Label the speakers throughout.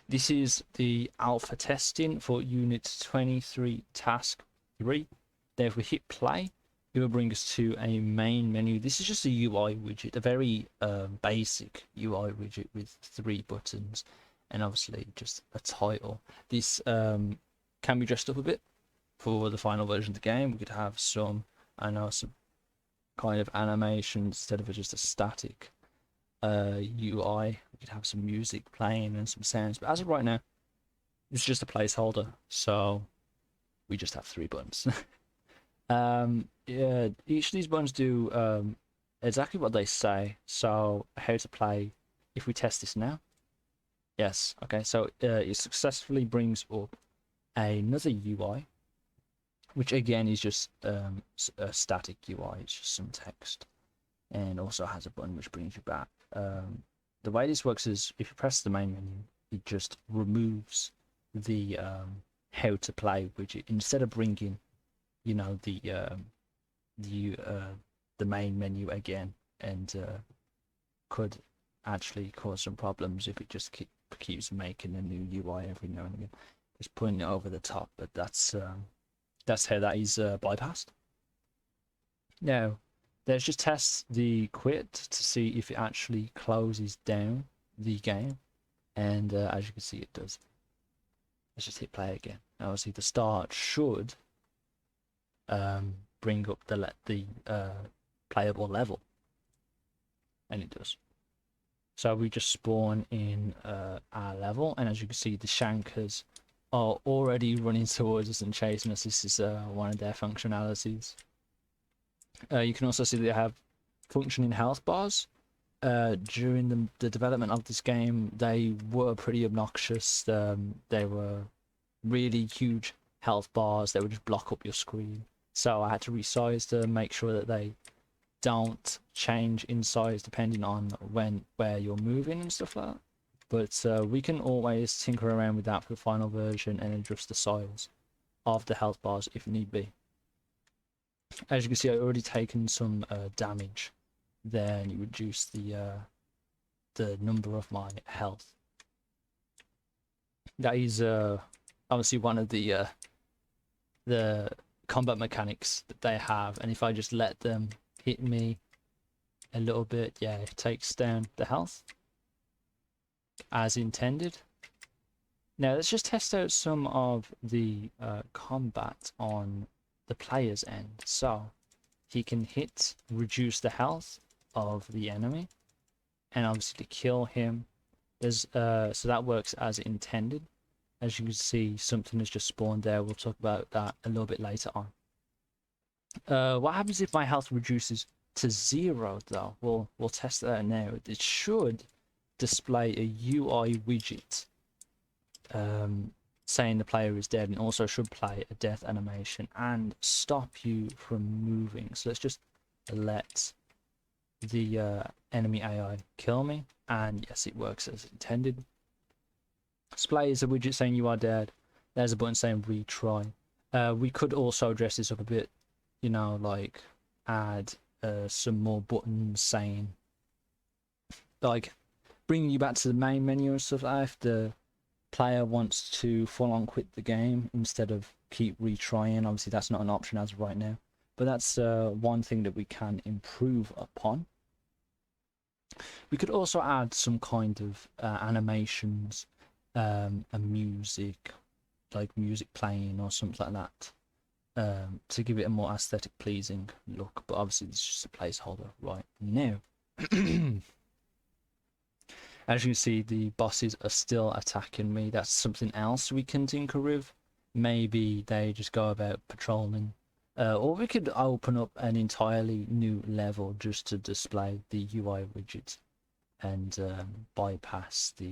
Speaker 1: This is the alpha testing for Unit 23 Task 3. Then if we hit play, it will bring us to a main menu. This is just a UI widget, a very basic UI widget with 3 buttons and obviously just a title. This can be dressed up a bit for the final version of the game. We could have some, I know, some kind of animation instead of just a static UI. We could have some music playing and some sounds, but as of right now, it's just a placeholder, so we just have 3 buttons. Yeah, each of these buttons do exactly what they say. So how to play, if we test this now. Yes, okay, so it successfully brings up another UI, which again is just a static UI. It's just some text, and also has a button which brings you back. The way this works is if you press the main menu, it just removes the how to play widget instead of bringing, you know, the main menu again, and could actually cause some problems if it just keeps making a new UI every now and again, just putting it over the top. But that's how that is bypassed. Now, let's just test the quit to see if it actually closes down the game, and as you can see, it does. Let's just hit play again. Now, obviously, the start should bring up the playable level, and it does. So we just spawn in our level, and as you can see, the shankers are already running towards us and chasing us. This is one of their functionalities. You can also see they have functioning health bars. During the development of this game, they were pretty obnoxious. They were really huge health bars that would just block up your screen. So I had to resize to make sure that they don't change in size depending on where you're moving and stuff like that. But we can always tinker around with that for the final version and adjust the size of the health bars if need be. As you can see, I've already taken some damage there, and you reduce the number of my health. That is obviously one of the combat mechanics that they have, and if I just let them hit me a little bit, yeah, it takes down the health as intended. Now let's just test out some of the combat on the player's end. So he can hit reduce the health of the enemy, and obviously to kill him, there's so that works as intended. As you can see, something has just spawned there. We'll talk about that a little bit later on. What happens if my health reduces to 0 though? We'll test that now. It should display a UI widget saying the player is dead, and also should play a death animation and stop you from moving. So let's just let the enemy AI kill me, and yes, it works as intended. Display is a widget saying you are dead. There's a button saying retry. We could also dress this up a bit, you know, like add some more buttons saying, like, bringing you back to the main menu and stuff like that if the player wants to full on quit the game instead of keep retrying. Obviously that's not an option as of right now, but that's one thing that we can improve upon. We could also add some kind of animations, a music, like music playing or something like that, to give it a more aesthetic pleasing look, but obviously it's just a placeholder right now. As you can see, the bosses are still attacking me. That's something else we can tinker with. Maybe they just go about patrolling. Or we could open up an entirely new level just to display the UI widget and bypass the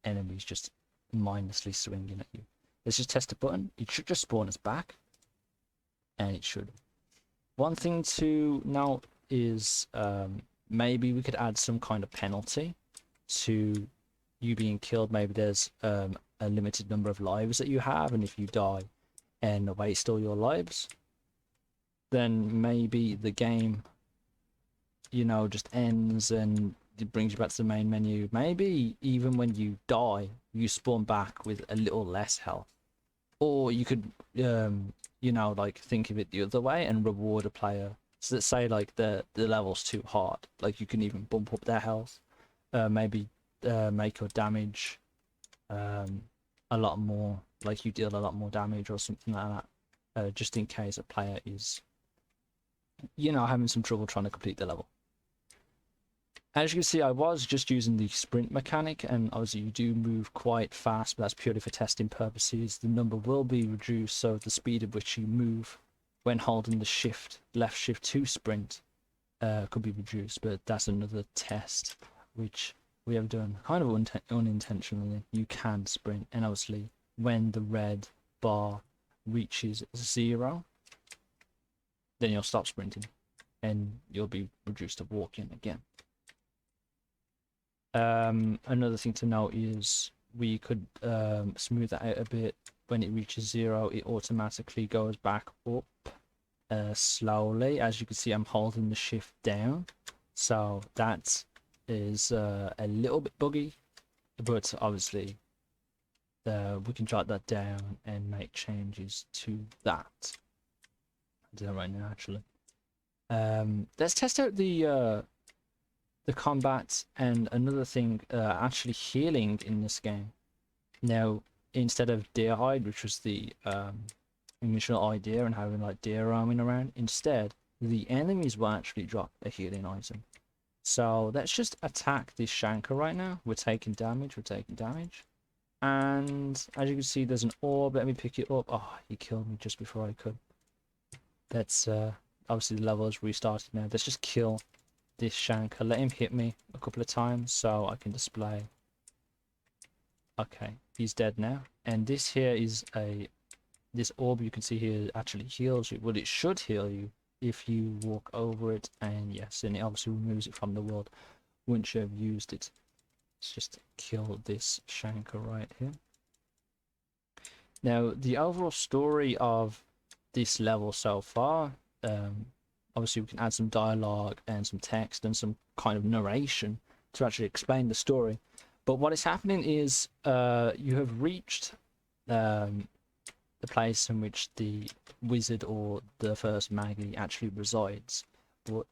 Speaker 1: enemies just mindlessly swinging at you. Let's just test the button. It should just spawn us back. And it should. One thing to note is maybe we could add some kind of penalty to you being killed. Maybe there's a limited number of lives that you have, and if you die and waste all your lives, then maybe the game, you know, just ends and it brings you back to the main menu. Maybe even when you die, you spawn back with a little less health. Or you could, you know, like think of it the other way and reward a player. So let's say like the level's too hard, like you can even bump up their health, maybe make your damage a lot more, like you deal a lot more damage or something like that, just in case a player is, you know, having some trouble trying to complete the level. As you can see, I was just using the sprint mechanic, and obviously you do move quite fast, but that's purely for testing purposes. The number will be reduced, so the speed at which you move when holding the left shift to sprint could be reduced, but that's another test which we have done kind of unintentionally. You can sprint, and obviously when the red bar reaches 0, then you'll stop sprinting and you'll be reduced to walking again. Another thing to note is we could smooth that out a bit. When it reaches 0, it automatically goes back up slowly. As you can see, I'm holding the shift down, so that is a little bit buggy, but obviously we can jot that down and make changes to that. I'll do that right now, actually. Let's test out the combat, and another thing, actually healing in this game. Now, instead of deer hide, which was the initial idea, and having like deer roaming around, instead the enemies will actually drop a healing item. So let's just attack this Shanker right now. We're taking damage, and as you can see, there's an orb. Let me pick it up. Oh, he killed me just before I could. That's obviously the level is restarted now. Let's just kill this Shanker. Let him hit me a couple of times so I can display. Okay, he's dead now. And this here is this orb you can see here actually heals you. Well, it should heal you if you walk over it, and yes, and it obviously removes it from the world once you have used it. Let's just kill this Shanker right here. Now, the overall story of this level so far, obviously we can add some dialogue and some text and some kind of narration to actually explain the story. But what is happening is you have reached the place in which the wizard or the first Maggie actually resides. But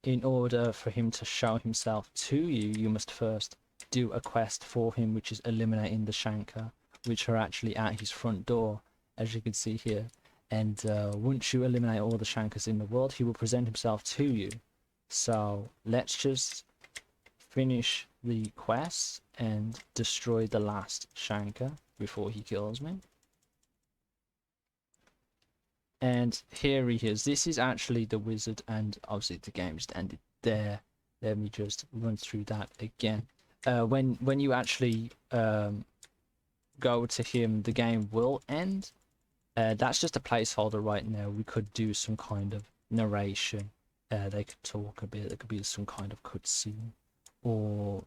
Speaker 1: in order for him to show himself to you, you must first do a quest for him, which is eliminating the Shanker, which are actually at his front door, as you can see here. And once you eliminate all the Shankers in the world, he will present himself to you. So let's just finish the quest and destroy the last Shanker before he kills me. And here he is. This is actually the wizard, and obviously the game just ended there. Let me just run through that again. When you actually go to him, the game will end. That's just a placeholder right now. We could do some kind of narration. They could talk a bit. There could be some kind of cutscene or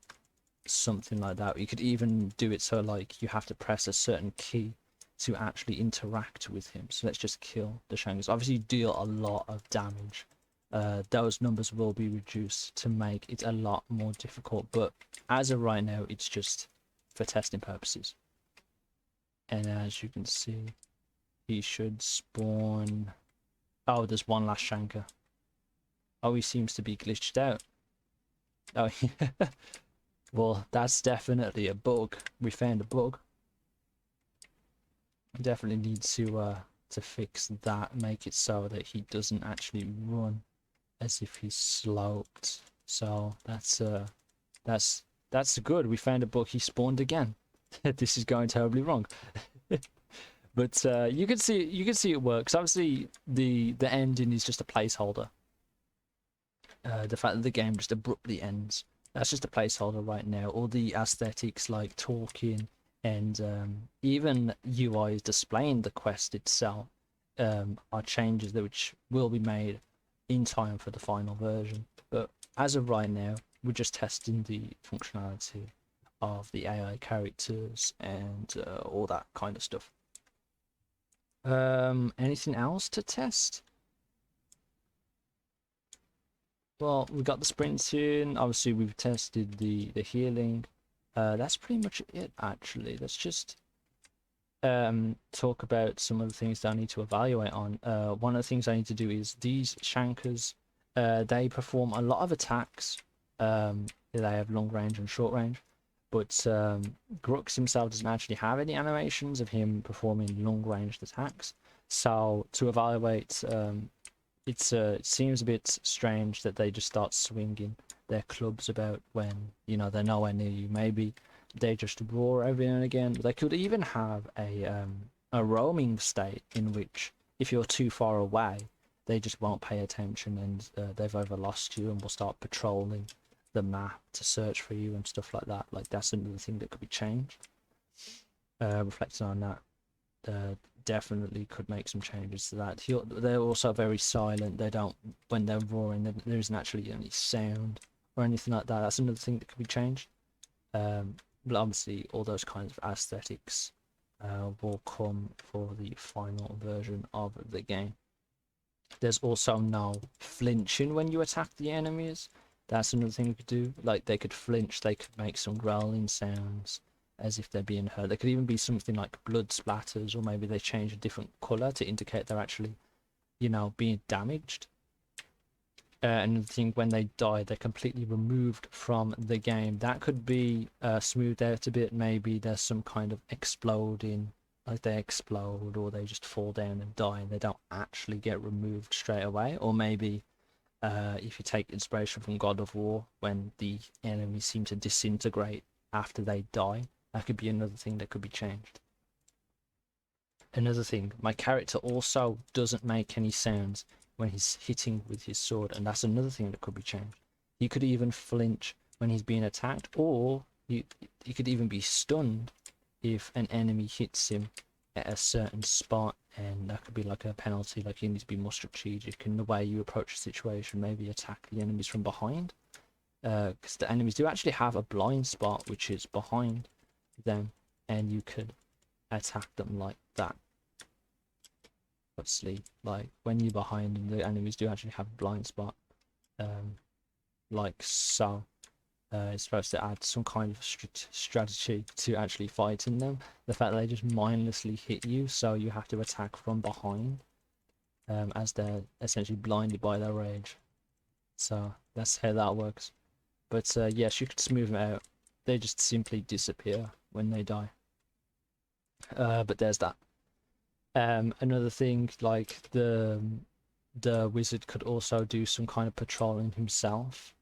Speaker 1: something like that. You could even do it so like you have to press a certain key to actually interact with him. So let's just kill the Shankers. Obviously, you deal a lot of damage. Those numbers will be reduced to make it a lot more difficult. But as of right now, it's just for testing purposes. And as you can see, he should spawn. Oh, there's one last Shanker. Oh, he seems to be glitched out. Oh, well, that's definitely a bug. We found a bug. We definitely need to fix that. Make it so that he doesn't actually run as if he's sloped. So that's good. We found a bug. He spawned again. This is going terribly wrong. But you can see it works. Obviously, the ending is just a placeholder. The fact that the game just abruptly ends, that's just a placeholder right now. All the aesthetics like talking and even UI displaying the quest itself are changes which will be made in time for the final version. But as of right now, we're just testing the functionality of the AI characters and all that kind of stuff. Anything else to test? Well, we got the sprinting. Obviously, we've tested the healing. That's pretty much it, actually. Let's just talk about some of the things that I need to evaluate on. One of the things I need to do is these shankers. They perform a lot of attacks. They have long range and short range, but Grux himself doesn't actually have any animations of him performing long ranged attacks. So to evaluate, it seems a bit strange that they just start swinging their clubs about when they're nowhere near you. Maybe they just roar every now and again. They could even have a roaming state in which if you're too far away, they just won't pay attention and they've overlost you and will start patrolling the map to search for you and stuff like that. Like that's another thing that could be changed. Reflecting on that, definitely could make some changes to that. They're also very silent. They don't, when they're roaring, there isn't actually any sound or anything like that. That's another thing that could be changed. But obviously, all those kinds of aesthetics will come for the final version of the game. There's also no flinching when you attack the enemies. That's another thing we could do. Like they could flinch, they could make some growling sounds as if they're being hurt. There could even be something like blood splatters, or maybe they change a different colour to indicate they're actually, being damaged. Another thing, when they die, they're completely removed from the game. That could be smoothed out a bit. Maybe there's some kind of exploding, like they explode or they just fall down and die and they don't actually get removed straight away. Or maybe if you take inspiration from God of War, when the enemies seem to disintegrate after they die, that could be another thing that could be changed. Another thing, my character also doesn't make any sounds when he's hitting with his sword, and that's another thing that could be changed. He could even flinch when he's being attacked, or he could even be stunned if an enemy hits him at a certain spot, and that could be like a penalty. Like you need to be more strategic in the way you approach a situation. Maybe attack the enemies from behind, because the enemies do actually have a blind spot which is behind them, and you could attack them like that. Obviously, like when you're behind them, the enemies do actually have a blind spot, like so. It's supposed to add some kind of strategy to actually fighting them. The fact that they just mindlessly hit you, so you have to attack from behind, as they're essentially blinded by their rage. So that's how that works. But yes, you could smooth them out. They just simply disappear when they die. But there's that. Another thing, like the wizard could also do some kind of patrolling himself.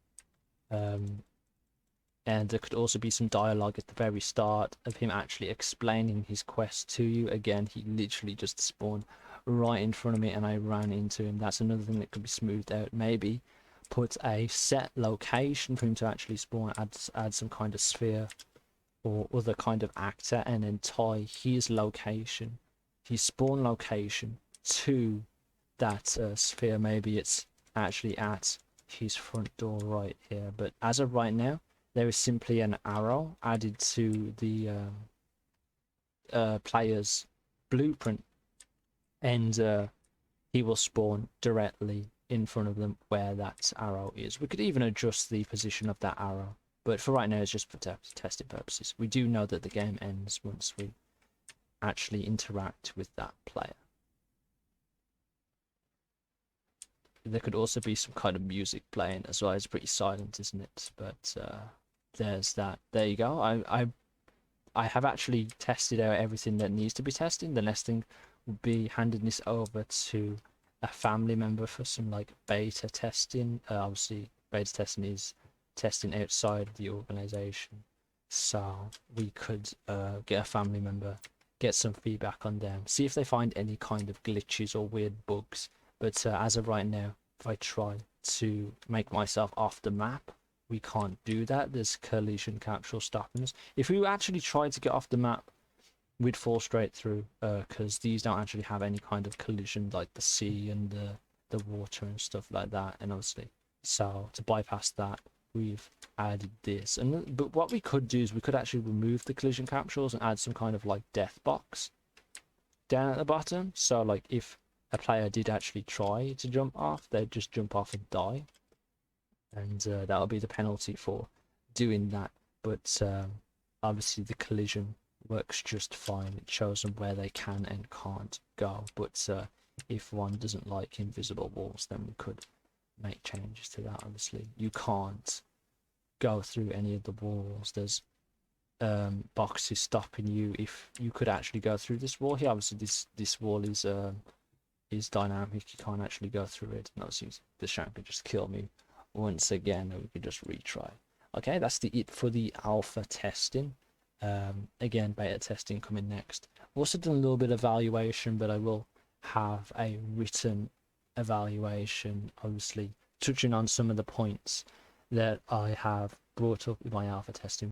Speaker 1: And there could also be some dialogue at the very start of him actually explaining his quest to you. Again, he literally just spawned right in front of me and I ran into him. That's another thing that could be smoothed out. Maybe put a set location for him to actually spawn, add some kind of sphere or other kind of actor, and then tie his location, his spawn location, to that sphere. Maybe it's actually at his front door right here. But as of right now, there is simply an arrow added to the player's blueprint, and he will spawn directly in front of them where that arrow is. We could even adjust the position of that arrow, but for right now it's just for testing purposes. We do know that the game ends once we actually interact with that player. There could also be some kind of music playing as well. It's pretty silent, isn't it? But there's that. There you go. I have actually tested out everything that needs to be tested. The next thing would be handing this over to a family member for some like beta testing. Obviously, beta testing is testing outside of the organization, so we could get a family member, get some feedback on them, see if they find any kind of glitches or weird bugs. But as of right now, if I try to make myself off the map, we can't do that. There's collision capsule stopping us. If we actually tried to get off the map, we'd fall straight through, because these don't actually have any kind of collision, like the sea and the water and stuff like that. And obviously, so to bypass that, we've added this. But what we could do is we could actually remove the collision capsules and add some kind of like death box down at the bottom. So like if a player did actually try to jump off, they'd just jump off and die. and that'll be the penalty for doing that. But obviously the collision works just fine. It shows them where they can and can't go. But if one doesn't like invisible walls, then we could make changes to that. Obviously, you can't go through any of the walls. There's boxes stopping you. If you could actually go through this wall here, obviously this wall is dynamic. You can't actually go through it. And obviously the shank could just kill me once again, and we could just retry. Okay, that's it for the alpha testing. Again, beta testing coming next. I've also done a little bit of evaluation, but I will have a written evaluation, obviously touching on some of the points that I have brought up with my alpha testing